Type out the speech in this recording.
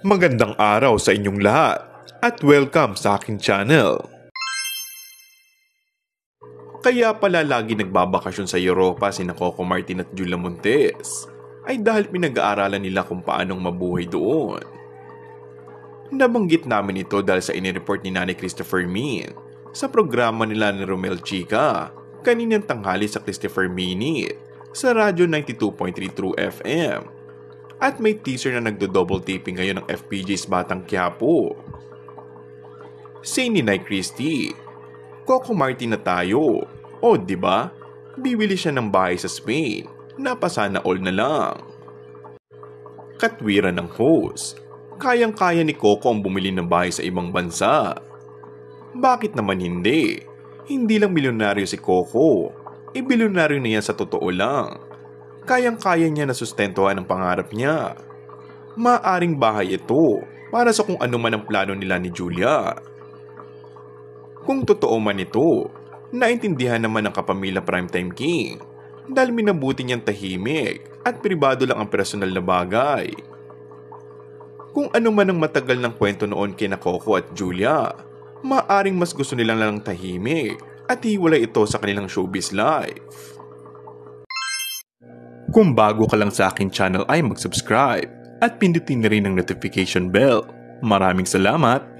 Magandang araw sa inyong lahat at welcome sa aking channel. Kaya pala lagi nagbabakasyon sa Europa sina Coco Martin at Julia Montes ay dahil pinag-aaralan nila kung paanong mabuhay doon. Nabanggit namin ito dahil sa inireport ni Nanay Christopher Min sa programa nila ni Romel Chica kaninang tanghali sa Christopher Minute sa Radyo 92.3 True FM. At may teaser na nagdo-double taping ngayon ng FPJ's Batang Quiapo. Say ni Nay Christy, Coco Martin na tayo. O diba? Bibili siya ng bahay sa Spain. Napasana all na lang. Katwiran ng host, kayang-kaya ni Coco ang bumili ng bahay sa ibang bansa. Bakit naman hindi? Hindi lang milyonaryo si Coco. Bilyonaryo na yan sa totoo lang. Kayang-kaya niya na sustentuhan ang pangarap niya. Maaring bahay ito para sa kung ano man ang plano nila ni Julia. Kung totoo man ito, naintindihan naman ng kapamilya Primetime King dahil minabuti niyang tahimik at pribado lang ang personal na bagay. Kung ano man ang matagal ng kwento noon kina Coco at Julia, maaring mas gusto nilang lang tahimik at hiwalay ito sa kanilang showbiz life. Kung bago ka lang sa aking channel ay mag-subscribe at pindutin na rin ang notification bell. Maraming salamat!